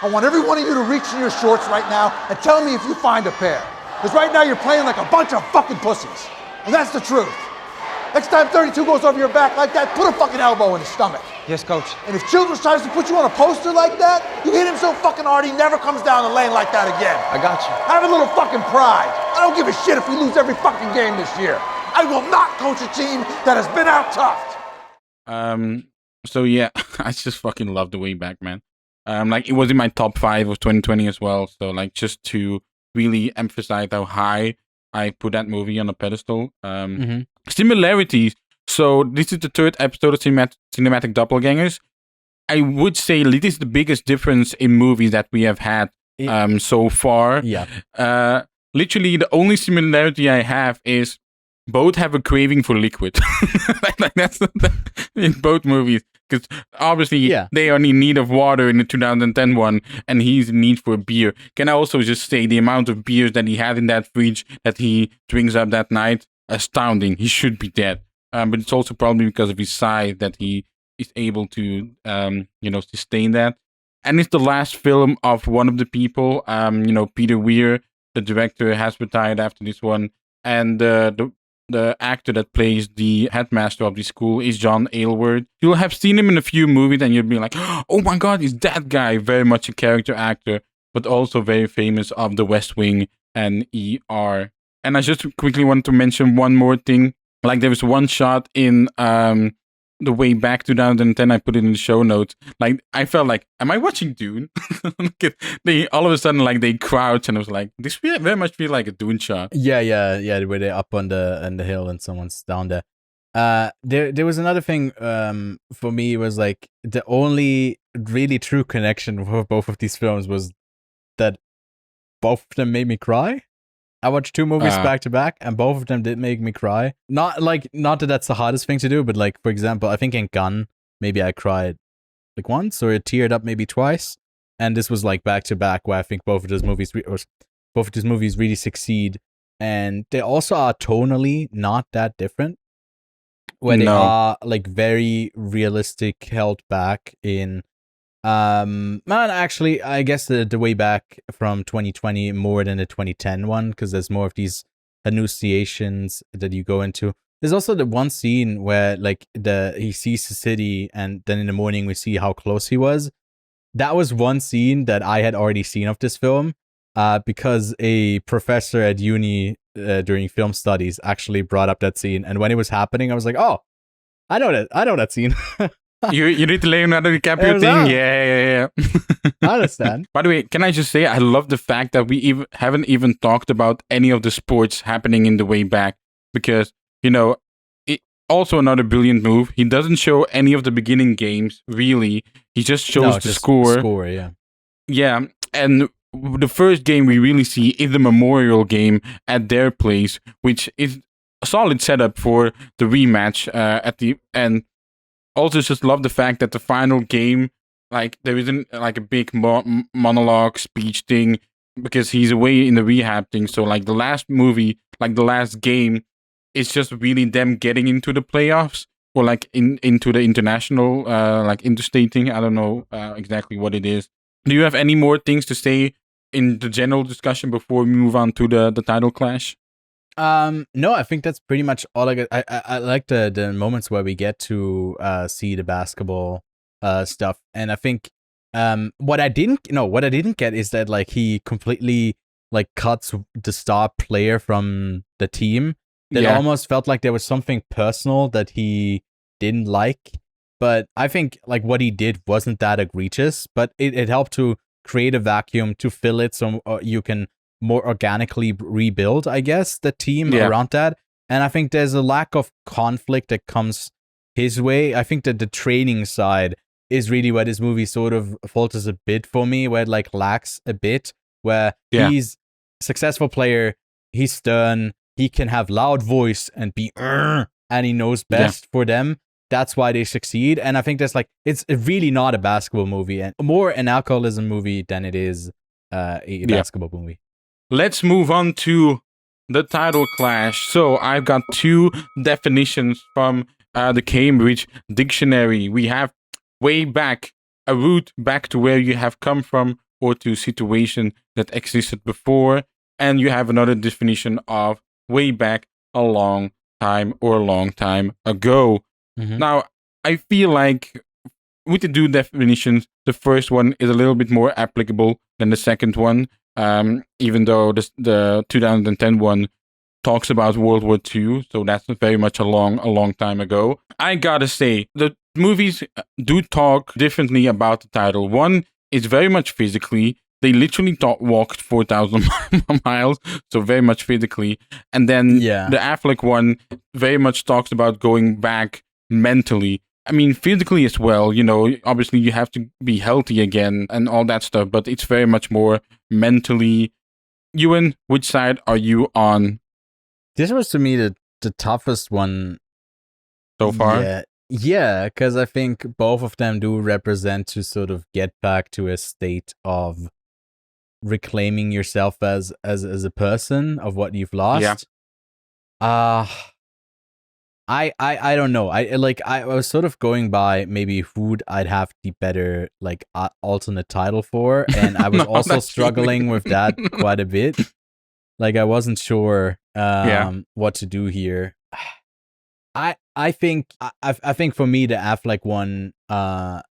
I want every one of you to reach in your shorts right now and tell me if you find a pair. Because right now you're playing like a bunch of fucking pussies. And that's the truth. Next time 32 goes over your back like that, put a fucking elbow in his stomach. Yes, coach. And if Childress tries to put you on a poster like that, you hit him so fucking hard he never comes down the lane like that again. I got you. Have a little fucking pride. I don't give a shit if we lose every fucking game this year. I will not coach a team that has been out tough. So yeah, I just fucking love the way back, man. Like it was in my top 5 of 2020 as well. So like just to really emphasize how high I put that movie on a pedestal. Similarities. So this is the 3rd episode of Cinematic Doppelgangers. I would say this is the biggest difference in movies that we have had so far. Yeah. Literally the only similarity I have is both have a craving for liquid. That's in both movies. Because obviously they are in need of water in the 2010 one, and he's in need for a beer. Can I also just say the amount of beers that he had in that fridge that he drinks up that night? Astounding. He should be dead. But it's also probably because of his size that he is able to, sustain that. And it's the last film of one of the people. Peter Weir, the director, has retired after this one, and the actor that plays the headmaster of the school is John Aylward. You'll have seen him in a few movies and you'll be like, oh my god, he's that guy. Very much a character actor, but also very famous of The West Wing and ER. And I just quickly want to mention one more thing. Like there was one shot in The Way Back 2010, I put it in the show notes. Like I felt like, am I watching Dune? They all of a sudden like they crouch and I was like, this very much feel like a Dune shot. Yeah. Where they're up on the hill and someone's down there. There was another thing for me was like the only really true connection for both of these films was that both of them made me cry. I watched two movies back to back, and both of them did make me cry. Not that that's the hardest thing to do, but like for example, I think in Gun, maybe I cried like once, or it teared up maybe twice. And this was like back to back, where I think both of these movies really succeed, and they also are tonally not that different. Where they are like very realistic, held back in. Actually, I guess the Way Back from 2020 more than the 2010 one, because there's more of these enunciations that you go into. There's also the one scene where like he sees the city, and then in the morning we see how close he was. That was one scene that I had already seen of this film, because a professor at uni during film studies actually brought up that scene, and when it was happening, I was like, oh, I know that scene. You need the Leonardo DiCaprio thing? Yeah. I understand. By the way, can I just say, I love the fact that we haven't even talked about any of the sports happening in The Way Back. Because, also another brilliant move. He doesn't show any of the beginning games, really. He just shows the score. Yeah, and the first game we really see is the memorial game at their place, which is a solid setup for the rematch at the end. Also, just love the fact that the final game, like, there isn't like a big monologue speech thing because he's away in the rehab thing. So, like, the last movie, like, the last game, is just really them getting into the playoffs or, like, into the international, like, interstate thing. I don't know exactly what it is. Do you have any more things to say in the general discussion before we move on to the title clash? No, I think that's pretty much all I got. I like the moments where we get to see the basketball stuff, and I think what I didn't get is that like he completely like cuts the star player from the team. That almost felt like there was something personal that he didn't like, but I think like what he did wasn't that egregious, but it helped to create a vacuum to fill it so you can more organically rebuild, I guess, the team around that. And I think there's a lack of conflict that comes his way. I think that the training side is really where this movie sort of falters a bit for me, where it like lacks a bit, where he's a successful player, he's stern, he can have loud voice and be and he knows best for them. That's why they succeed. And I think that's like, it's really not a basketball movie, and more an alcoholism movie than it is a basketball movie. Let's move on to the title clash. So I've got two definitions from the Cambridge Dictionary. We have way back, a route back to where you have come from or to a situation that existed before. And you have another definition of way back, a long time or a long time ago. Mm-hmm. Now, I feel like with the two definitions, the first one is a little bit more applicable than the second one. Even though the 2010 one talks about World War II, so that's very much a long time ago. I gotta say, the movies do talk differently about the title. One is very much physically. They literally walked 4,000 miles, so very much physically. And then the Affleck one very much talks about going back mentally. I mean, physically as well, obviously you have to be healthy again and all that stuff, but it's very much more mentally. Ewan, which side are you on? This was to me the the toughest one so far. Yeah, because I think both of them do represent to sort of get back to a state of reclaiming yourself as a person of what you've lost. I don't know. I was sort of going by maybe who I'd have the better like alternate title for, and I was No, also that's struggling with that quite a bit. Like I wasn't sure what to do here. I think for me the Affleck one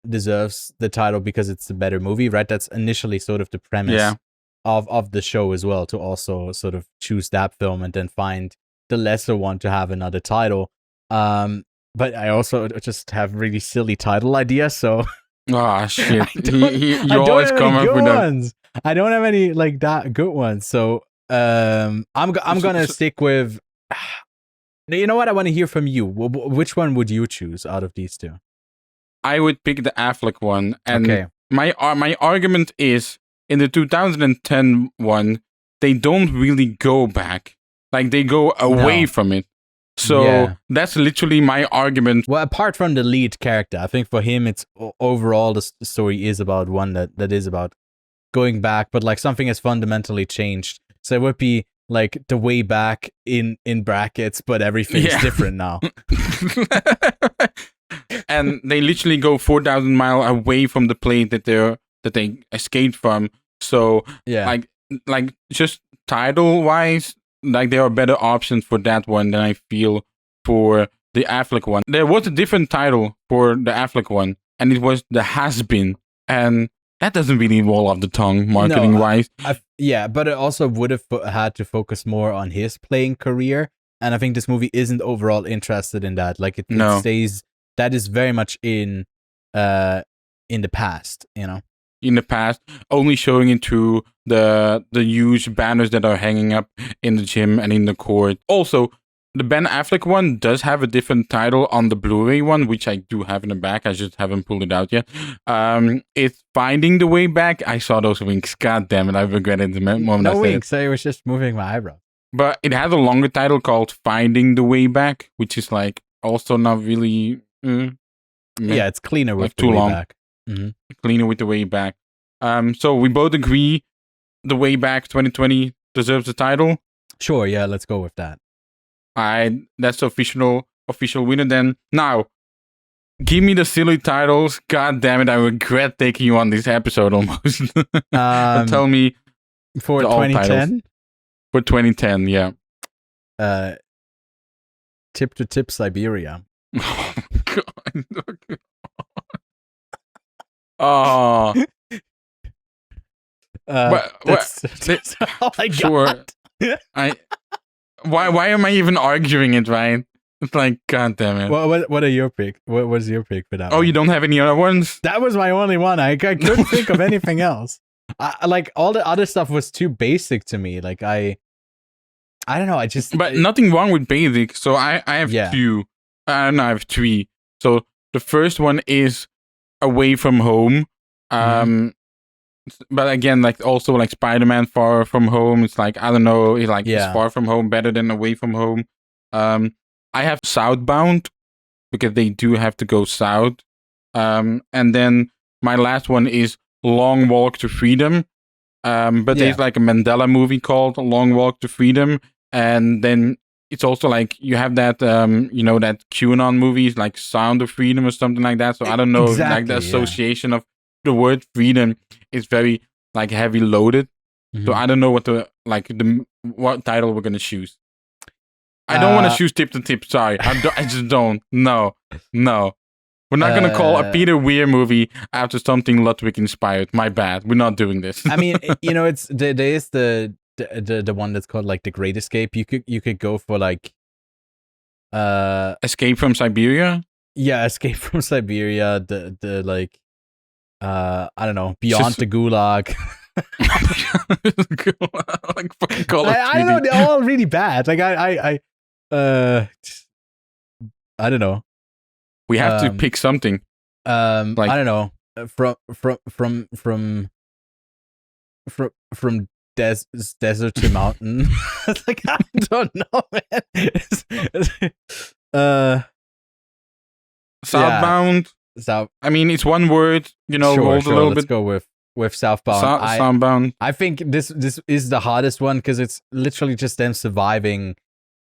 deserves the title because it's the better movie, right? That's initially sort of the premise of the show as well, to also sort of choose that film and then find the lesser one to have another title. But I also just have really silly title ideas, so Oh shit! You I don't always have come any up good with ones. I don't have any like that good ones. So I'm gonna stick with. You know what? I want to hear from you. Which one would you choose out of these two? I would pick the Affleck one, and Okay. my argument is in the 2010 one, they don't really go back. Like they go away from it. So that's literally my argument. Well, apart from the lead character, I think for him, it's overall the story is about one that is about going back, but like something has fundamentally changed. So it would be like the way back in brackets, but everything's different now. And they literally go 4,000 miles away from the place that they escaped from. So like just title wise, like there are better options for that one than I feel for the Affleck one. There was a different title for the Affleck one, and it was The Has-Been, and that doesn't really roll off the tongue marketing wise. But it also would have had to focus more on his playing career, and I think this movie isn't overall interested in that. Like it stays, that is very much in the past, you know. In the past, only showing it through the huge banners that are hanging up in the gym and in the court. Also, the Ben Affleck one does have a different title on the Blu-ray one, which I do have in the back. I just haven't pulled it out yet. It's Finding the Way Back. I saw those winks. God damn it, I regretted the moment I said winks. I was just moving my eyebrow. But it has a longer title called Finding the Way Back, which is like also not really... it's cleaner with too the way long. back. Mm-hmm. Cleaner with The Way Back. So we both agree The Way Back 2020 deserves the title. Sure, yeah, let's go with that. That's the official winner then. Now, give me the silly titles. God damn it, I regret taking you on this episode almost. Tell me for 2010? For 2010, yeah. Tip to Tip Siberia. Oh my god. Oh. That's all I got. Why am I even arguing it, right? It's like, god damn it. What are your pick? What was your pick for that? Oh, you don't have any other ones? That was my only one. I couldn't think of anything else. Like all the other stuff was too basic to me. Like I don't know. But nothing wrong with basic. So I have two. I have three. So the first one is Away from Home. But again, like also like Spider-Man Far From Home. It's like, I don't know, it's like is Far From Home better than Away From Home? I have Southbound because they do have to go south. And then my last one is Long Walk to Freedom. But there's like a Mandela movie called Long Walk to Freedom. And then it's also like you have that, that QAnon movies like Sound of Freedom or something like that. So I don't know, like the association of the word freedom is very like heavy loaded. So I don't know what title we're gonna choose. I don't want to choose Tip to Tip. Sorry, I just don't. No. We're not gonna call a Peter Weir movie after something Ludwig inspired. My bad. We're not doing this. I mean, it's there is the one that's called like The Great Escape. You could go for like Escape from Siberia. Yeah, Escape from Siberia. The like I don't know, Beyond the Gulag. Like fucking Call of Duty. I don't know. They're all really bad. Like I don't know. We have to pick something. I don't know. From desert to mountain. It's like, I don't know, man. Southbound. I mean, it's one word, rolled a little let's bit. go with Southbound. Southbound. I think this is the hardest one because it's literally just them surviving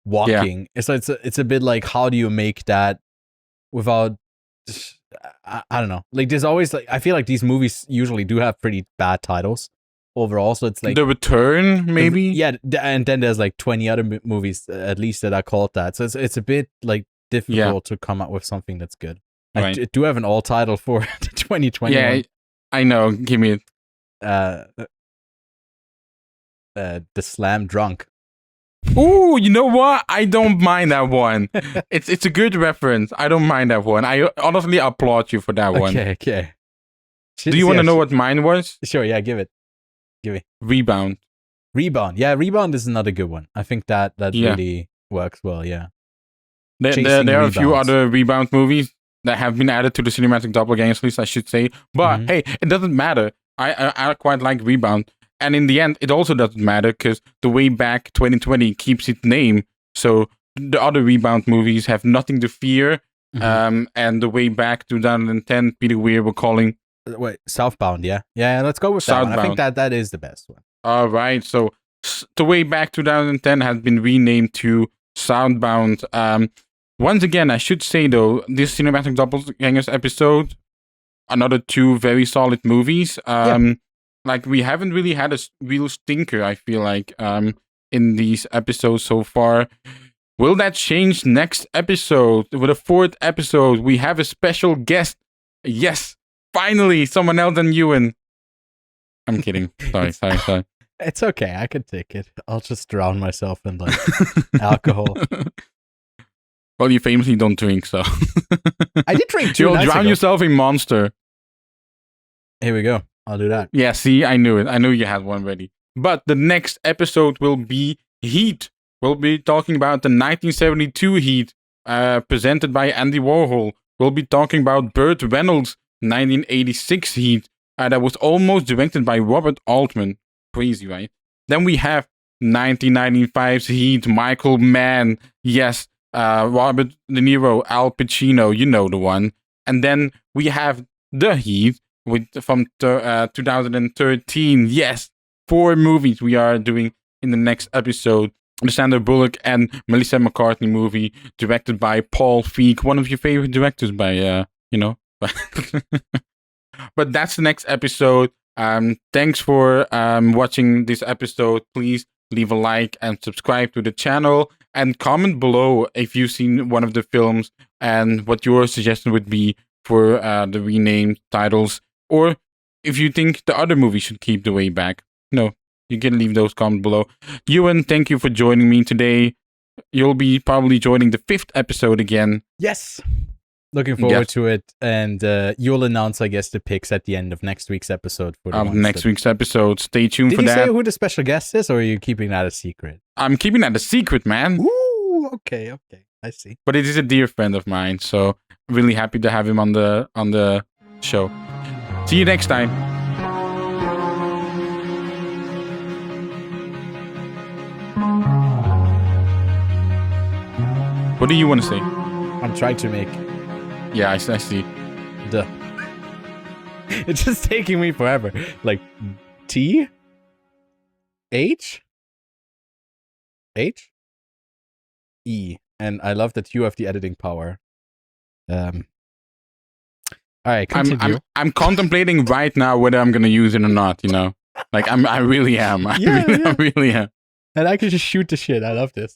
walking. So it's a bit like, how do you make that without? I don't know. Like, there's always like, I feel like these movies usually do have pretty bad titles overall. So it's like The Return, maybe. and then there's like 20 other movies at least that are called that. So it's a bit like difficult to come up with something that's good. Right. I do have an all title for the 2021. Yeah, I know. Give me it. The Slam Drunk. Ooh, you know what? I don't mind that one. It's a good reference. I don't mind that one. I honestly applaud you for that one. Okay. Do you want to know what mine was? Sure, yeah, give me. Rebound. Yeah, Rebound is another good one. I think that really works well, yeah. There are a few other Rebound movies that have been added to the Cinematic Doppelgangers list, I should say. But hey, it doesn't matter. I quite like Rebound. And in the end, it also doesn't matter because the Way Back 2020 keeps its name. So the other Rebound movies have nothing to fear. And the Way Back 2010, Peter Weir were calling... Wait, Southbound, yeah? Yeah, let's go with Southbound. I think that is the best one. All right. So the Way Back 2010 has been renamed to Southbound. Once again, I should say, though, this Cinematic Doppelgangers episode, another two very solid movies. Like, we haven't really had a real stinker, I feel like, in these episodes so far. Will that change next episode? With the fourth episode, we have a special guest. Yes, finally, someone else than Ewan. I'm kidding. Sorry. It's okay. I can take it. I'll just drown myself in, like, alcohol. Well, you famously don't drink, so. I did drink 2 You'll nights drown ago. yourself in Monster. Here we go. I'll do that. Yeah, see, I knew it. I knew you had one ready. But the next episode will be Heat. We'll be talking about the 1972 Heat, presented by Andy Warhol. We'll be talking about Burt Reynolds' 1986 Heat, that was almost directed by Robert Altman. Crazy, right? Then we have 1995's Heat, Michael Mann. Yes, Robert De Niro, Al Pacino, you know the one. And then we have The Heat from 2013. Yes, 4 movies we are doing in the next episode. The Sandra Bullock and Melissa McCartney movie, directed by Paul Feig, one of your favorite directors by, But that's the next episode. Thanks for watching this episode. Please leave a like and subscribe to the channel. And comment below if you've seen one of the films and what your suggestion would be for the renamed titles. Or if you think the other movie should keep The Way Back. No, you can leave those comments below. Ewan, thank you for joining me today. You'll be probably joining the 5th episode again. Yes. Looking forward to it. And you'll announce, I guess, the picks at the end of next week's episode. For the next week's episode. Stay tuned for that. Did you say who the special guest is, or are you keeping that a secret? I'm keeping that a secret, man. Ooh, okay. I see. But it is a dear friend of mine, so really happy to have him on the show. See you next time. What do you want to say? I'm trying to make... Yeah, I see. It's just taking me forever. Like, T? H? H? E. And I love that you have the editing power. All right, continue. I'm contemplating right now whether I'm gonna use it or not, Like, I really am. I really am. And I can just shoot the shit. I love this.